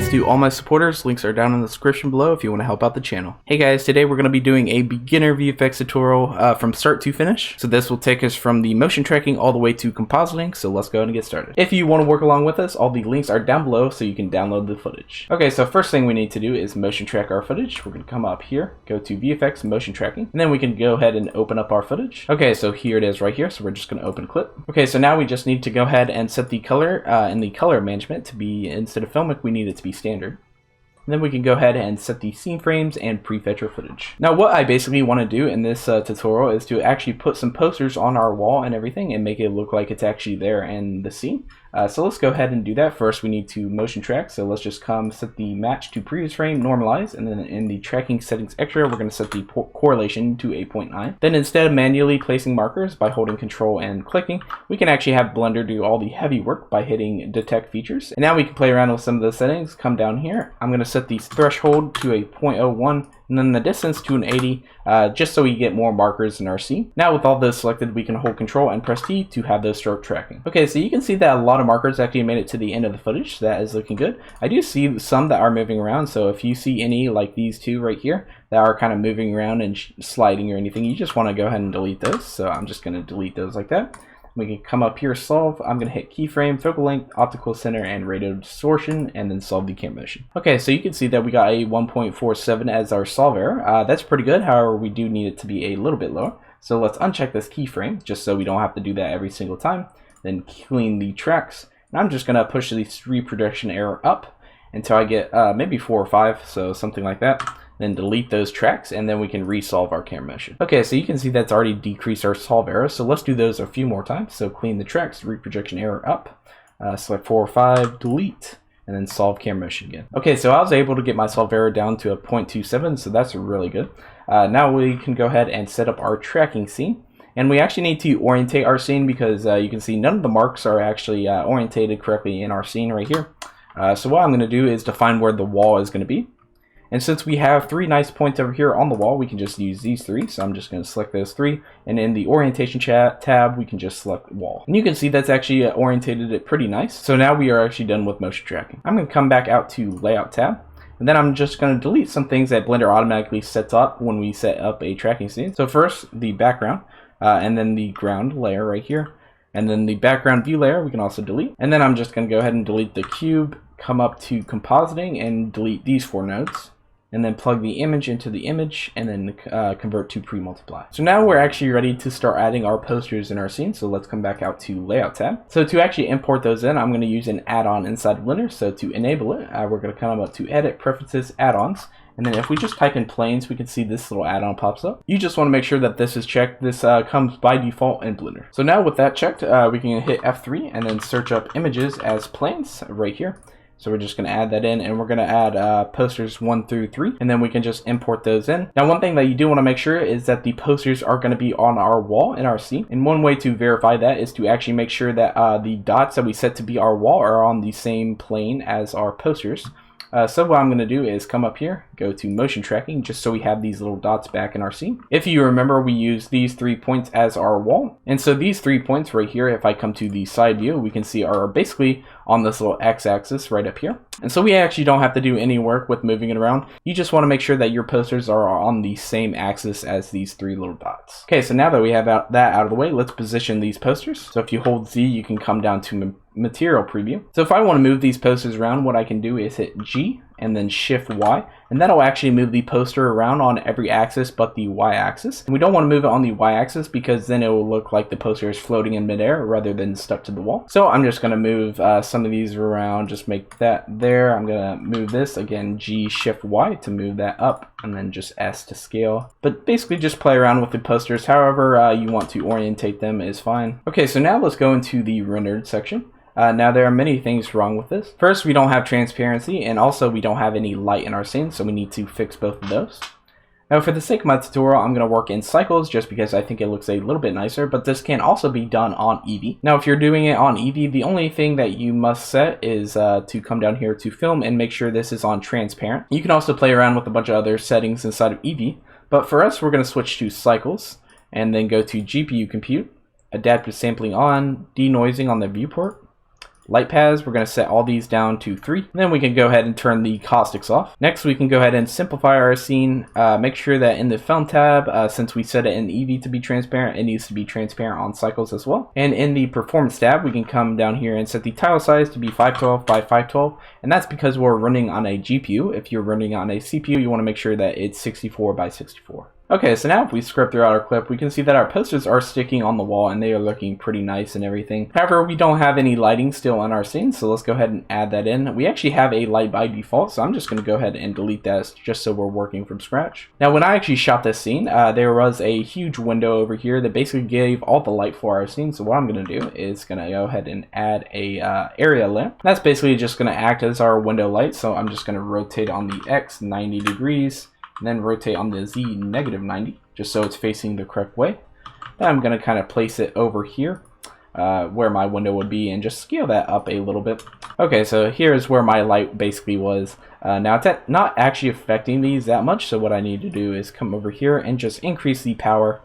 thanks to all my supporters. Links are down in the description below if you want to help out the channel. Hey guys, today we're going to be doing a beginner VFX tutorial from start to finish. So this will take us from the motion tracking all the way to compositing, so let's go ahead and get started. If you want to work along with us, all the links are down below so you can download the footage. Okay, so first thing we need to do is motion track our footage. We're going to come up here, go to VFX motion tracking, and then we can go ahead and open up our footage. Okay, so here it is right here, so we're just going to open clip. Okay, so now we just need to go ahead and set the color in the color management to be, instead of filmic, we need it to be standard. And then we can go ahead and set the scene frames and prefetch our footage. Now what I basically want to do in this tutorial is to actually put some posters on our wall and everything and make it look like it's actually there in the scene. So let's go ahead and do that. First we need to motion track, so let's just set the match to previous frame, normalize, and then in the tracking settings extra we're going to set the correlation to 8.9. Then instead of manually placing markers by holding control and clicking, we can actually have Blender do all the heavy work by hitting detect features. And now we can play around with some of the settings. Come down here, I'm going to set the threshold to a 0.01 and then the distance to an 80, just so we get more markers in our scene. Now with all those selected, we can hold control and press T to have those start tracking. Okay, so you can see that a lot of markers actually made it to the end of the footage. That is looking good. I do see some that are moving around, so if you see any like these two right here that are kind of moving around and sliding or anything, you just want to go ahead and delete those. So I'm just going to delete those like that. We can come up here, solve. I'm going to hit keyframe, focal length, optical center, and rate of distortion, and then solve the camera motion. Okay, so you can see that we got a 1.47 as our solve error. That's pretty good. However, we do need it to be a little bit lower. So let's uncheck this keyframe, just so we don't have to do that every single time. Then clean the tracks. And I'm just going to push the reproduction error up until I get maybe 4 or 5, so something like that. Then delete those tracks, and then we can resolve our camera motion. Okay, so you can see that's already decreased our solve error, so let's do those a few more times. So clean the tracks, reprojection error up, select 4 or 5, delete, and then solve camera motion again. Okay, so I was able to get my solve error down to a 0.27, so that's really good. Now we can go ahead and set up our tracking scene. And we actually need to orientate our scene because you can see none of the marks are actually orientated correctly in our scene right here. So what I'm going to do is define where the wall is going to be. And since we have 3 nice points over here on the wall, we can just use these 3. So I'm just going to select those 3. And in the orientation tab, we can just select wall. And you can see that's actually orientated it pretty nice. So now we are actually done with motion tracking. I'm going to come back out to layout tab. And then I'm just going to delete some things that Blender automatically sets up when we set up a tracking scene. So first, the background, and then the ground layer right here. And then the background view layer we can also delete. And then I'm just going to go ahead and delete the cube, come up to compositing, and delete these 4 nodes. And then plug the image into the image, and then convert to pre-multiply. So now we're actually ready to start adding our posters in our scene. So let's come back out to layout tab. So to actually import those in, I'm going to use an add-on inside of Blender. So to enable it, we're going to come up to edit, preferences, add-ons. And then if we just type in planes, we can see this little add-on pops up. You just want to make sure that this is checked. This comes by default in Blender. So now with that checked, we can hit F3 and then search up images as planes right here. So we're just going to add that in, and we're going to add posters 1 through 3, and then we can just import those in. Now one thing that you do want to make sure is that the posters are going to be on our wall in our scene. And one way to verify that is to actually make sure that the dots that we set to be our wall are on the same plane as our posters. So what I'm going to do is come up here, go to motion tracking, just so we have these little dots back in our scene. If you remember, we use these 3 points as our wall. And so these 3 points right here, if I come to the side view, we can see are basically on this little x-axis right up here. And so we actually don't have to do any work with moving it around. You just want to make sure that your posters are on the same axis as these 3 little dots. Okay, so now that we have that out of the way, let's position these posters. So if you hold Z, you can come down to material preview. So if I want to move these posters around, what I can do is hit G and then shift Y, and that'll actually move the poster around on every axis but the Y axis. And we don't want to move it on the Y axis because then it will look like the poster is floating in midair rather than stuck to the wall. So I'm just going to move some of these around, just make that there. I'm going to move this again, G shift Y to move that up, and then just S to scale. But basically just play around with the posters. However you want to orientate them is fine. Okay, so now let's go into the rendered section. Now there are many things wrong with this. First, we don't have transparency, and also we don't have any light in our scene, so we need to fix both of those. Now for the sake of my tutorial, I'm going to work in cycles just because I think it looks a little bit nicer, but this can also be done on Eevee. Now if you're doing it on Eevee, the only thing that you must set is to come down here to film and make sure this is on transparent. You can also play around with a bunch of other settings inside of Eevee, but for us we're going to switch to cycles and then go to GPU compute, adaptive sampling on, denoising on the viewport, light paths, we're going to set all these down to 3. And then we can go ahead and turn the caustics off. Next, we can go ahead and simplify our scene. Make sure that in the film tab, since we set it in Eevee to be transparent, it needs to be transparent on cycles as well. And in the performance tab, we can come down here and set the tile size to be 512 by 512. And that's because we're running on a GPU. If you're running on a CPU, you want to make sure that it's 64 by 64. Okay, so now if we scrub throughout our clip, we can see that our posters are sticking on the wall and they are looking pretty nice and everything. However, we don't have any lighting still in our scene, so let's go ahead and add that in. We actually have a light by default, so I'm just going to go ahead and delete that just so we're working from scratch. Now, when I actually shot this scene, there was a huge window over here that basically gave all the light for our scene. So what I'm going to do is going to go ahead and add a area lamp. That's basically just going to act as our window light, so I'm just going to rotate on the X 90 degrees. And then rotate on the Z -90, just so it's facing the correct way. Then I'm going to kind of place it over here where my window would be and just scale that up a little bit. Okay, so here's where my light basically was. Now it's not actually affecting these that much, so what I need to do is come over here and just increase the power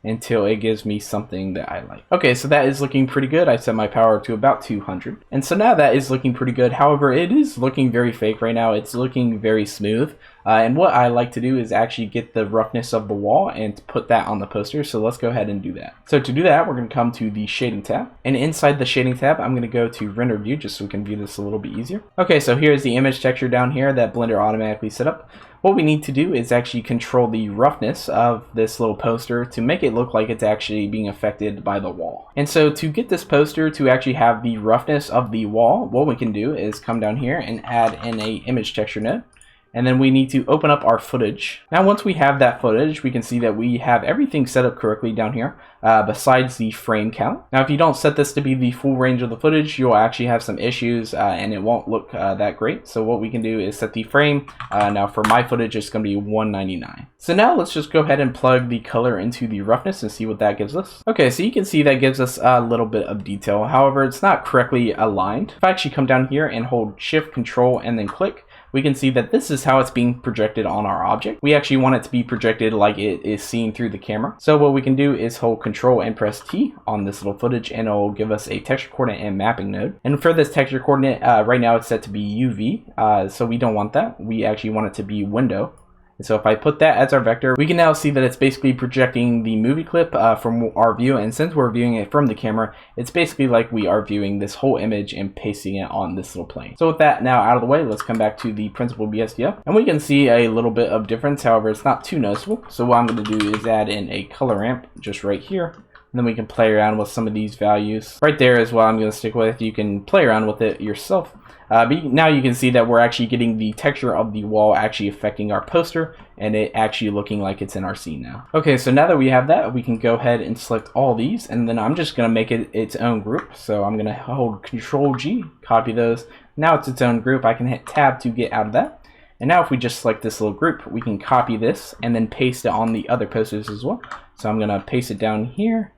until it gives me something that I like. Okay, so that is looking pretty good. I set my power to about 200. And so now that is looking pretty good. However, it is looking very fake right now. It's looking very smooth. And what I like to do is actually get the roughness of the wall and put that on the poster. So let's go ahead and do that. So to do that, we're going to come to the shading tab. And inside the shading tab, I'm going to go to render view just so we can view this a little bit easier. Okay, so here's the image texture down here that Blender automatically set up. What we need to do is actually control the roughness of this little poster to make it look like it's actually being affected by the wall. And so to get this poster to actually have the roughness of the wall, what we can do is come down here and add in a image texture node. And then we need to open up our footage. Now once we have that footage, we can see that we have everything set up correctly down here, besides the frame count. Now if you don't set this to be the full range of the footage, you'll actually have some issues and it won't look that great. So what we can do is set the frame. Now for my footage, it's going to be 199. So now let's just go ahead and plug the color into the roughness and see what that gives us. Okay, so you can see that gives us a little bit of detail. However, it's not correctly aligned. If I actually come down here and hold Shift, Control, and then click, we can see that this is how it's being projected on our object. We actually want it to be projected like it is seen through the camera. So what we can do is hold Control and press T on this little footage and it'll give us a texture coordinate and mapping node. And for this texture coordinate, right now it's set to be UV, so we don't want that. We actually want it to be window. And so if I put that as our vector, we can now see that it's basically projecting the movie clip from our view. And since we're viewing it from the camera, it's basically like we are viewing this whole image and pasting it on this little plane. So with that now out of the way, let's come back to the principal BSDF. And we can see a little bit of difference. However, it's not too noticeable. So what I'm going to do is add in a color ramp just right here. And then we can play around with some of these values. Right there is what I'm going to stick with. You can play around with it yourself. But now you can see that we're actually getting the texture of the wall actually affecting our poster and it actually looking like it's in our scene now. Okay, so now that we have that, we can go ahead and select all these and then I'm just going to make it its own group. So I'm going to hold Control G, copy those. Now it's its own group. I can hit Tab to get out of that. And now if we just select this little group, we can copy this and then paste it on the other posters as well. So I'm going to paste it down here.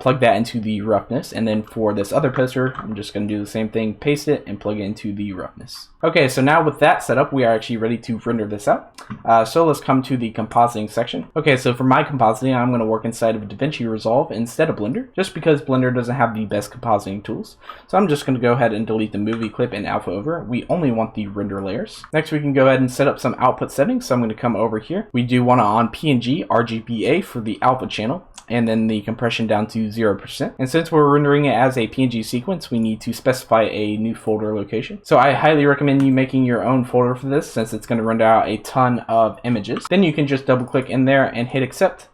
Plug that into the roughness, and then for this other poster, I'm just going to do the same thing, paste it, and plug it into the roughness. Okay, so now with that set up, we are actually ready to render this out. So let's come to the compositing section. Okay, so for my compositing, I'm going to work inside of DaVinci Resolve instead of Blender, just because Blender doesn't have the best compositing tools. So I'm just going to go ahead and delete the movie clip and alpha over. We only want the render layers. Next, we can go ahead and set up some output settings. So I'm going to come over here. We do want to on PNG RGBA for the alpha channel, and then the compression down to 0%. And since we're rendering it as a PNG sequence, we need to specify a new folder location. So I highly recommend you making your own folder for this, since it's going to render out a ton of images. Then you can just double click in there and hit accept.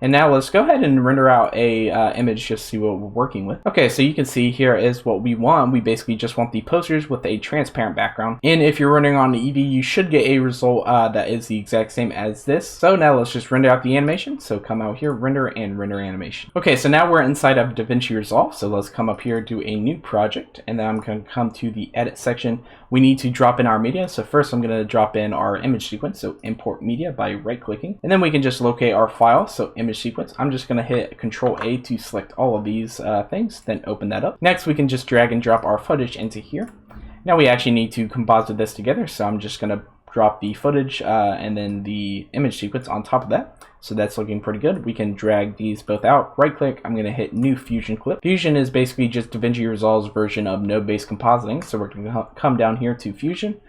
And now let's go ahead and render out a image just to see what we're working with. Okay, so you can see here is what we want. We basically just want the posters with a transparent background. And if you're rendering on the Eevee, you should get a result that is the exact same as this. So now let's just render out the animation. So come out here, render and render animation. Okay, so now we're inside of DaVinci Resolve. So let's come up here, do a new project, and then I'm going to come to the edit section. We need to drop in our media. So first I'm going to drop in our image sequence. So import media by right clicking, and then we can just locate our file. So image sequence. I'm just going to hit Control A to select all of these things, then open that up. Next, we can just drag and drop our footage into here. Now we actually need to composite this together, so I'm just going to drop the footage and then the image sequence on top of that. So that's looking pretty good. We can drag these both out, right click, I'm gonna hit new Fusion clip. Fusion is basically just DaVinci Resolve's version of node-based compositing. So we're gonna come down here to Fusion.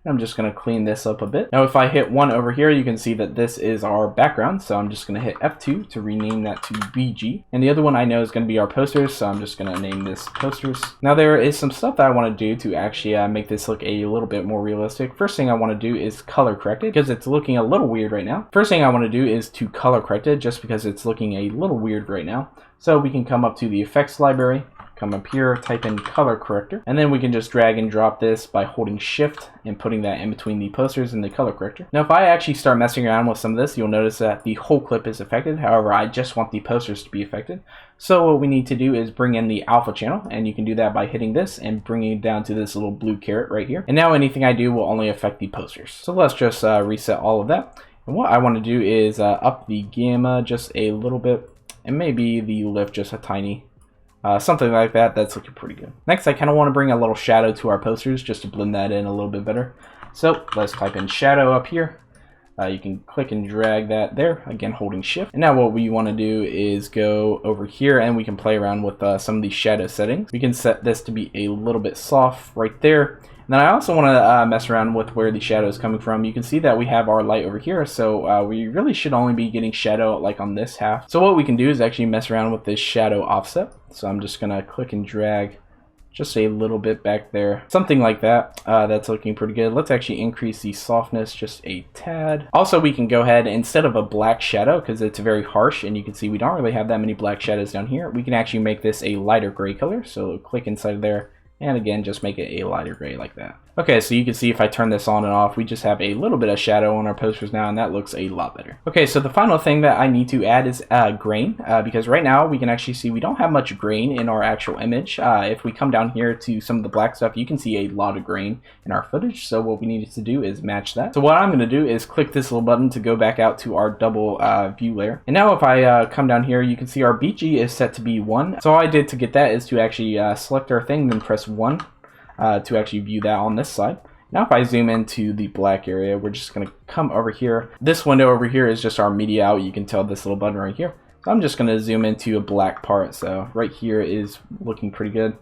I'm just going to clean this up a bit. Now if I hit 1 over here, you can see that this is our background. So I'm just going to hit F2 to rename that to BG. And the other one I know is going to be our posters. So I'm just going to name this posters. Now there is some stuff that I want to do to actually make this look a little bit more realistic. First thing I want to do is color correct it because it's looking a little weird right now. First thing I want to do is to color correct it just because it's looking a little weird right now. So we can come up to the effects library. Come up here, type in color corrector, and then we can just drag and drop this by holding shift and putting that in between the posters and the color corrector. Now if I actually start messing around with some of this, you'll notice that the whole clip is affected. However, I just want the posters to be affected. So what we need to do is bring in the alpha channel, and you can do that by hitting this and bringing it down to this little blue caret right here. And now anything I do will only affect the posters. So let's just reset all of that. And what I want to do is up the gamma just a little bit, and maybe the lift just a tiny. Something like that. That's looking pretty good. Next, I kind of want to bring a little shadow to our posters just to blend that in a little bit better. So let's type in shadow up here. You can click and drag that there, again holding shift. And now what we want to do is go over here and we can play around with some of these shadow settings. We can set this to be a little bit soft right there. And then I also want to mess around with where the shadow is coming from. You can see that we have our light over here, so we really should only be getting shadow like on this half. So what we can do is actually mess around with this shadow offset. So I'm just going to click and drag just a little bit back there, something like that. That's looking pretty good. Let's actually increase the softness just a tad. Also, we can go ahead, instead of a black shadow, because it's very harsh, and you can see we don't really have that many black shadows down here, we can actually make this a lighter gray color. So click inside of there, and again, just make it a lighter gray like that. Okay, so you can see if I turn this on and off, we just have a little bit of shadow on our posters now, and that looks a lot better. Okay, so the final thing that I need to add is grain, because right now we can actually see we don't have much grain in our actual image. If we come down here to some of the black stuff, you can see a lot of grain in our footage, so what we needed to do is match that. So what I'm going to do is click this little button to go back out to our double view layer. And now if I come down here, you can see our BG is set to be 1. So all I did to get that is to actually select our thing, then press 1. To actually view that on this side. Now if I zoom into the black area, we're just going to come over here. This window over here is just our media out. You can tell this little button right here. So I'm just going to zoom into a black part. So right here is looking pretty good.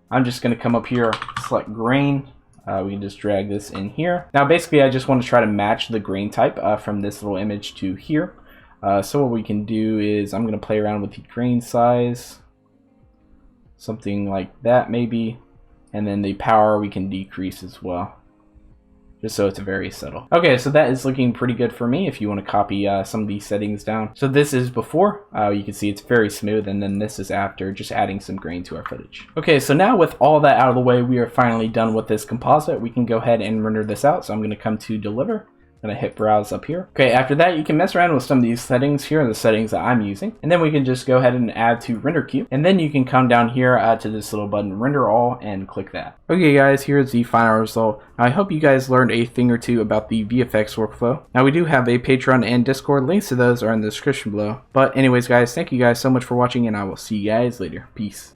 I'm just going to come up here, select grain. We can just drag this in here. Now basically I just want to try to match the grain type from this little image to here. So what we can do is I'm going to play around with the grain size. Something like that maybe. And then the power we can decrease as well, just so it's very subtle. Okay, so that is looking pretty good for me if you want to copy some of these settings down. So this is before, you can see it's very smooth, and then this is after, just adding some grain to our footage. Okay, so now with all that out of the way, we are finally done with this composite. We can go ahead and render this out. So I'm going to come to deliver. I'm going to hit browse up here. Okay, after that you can mess around with some of these settings. Here are the settings that I'm using. And then we can just go ahead and add to render queue. And then you can come down here to this little button, render all, and click that. Okay guys, here's the final result. Now, I hope you guys learned a thing or two about the VFX workflow. Now we do have a Patreon and Discord. Links to those are in the description below. But anyways guys, thank you guys so much for watching, and I will see you guys later. Peace.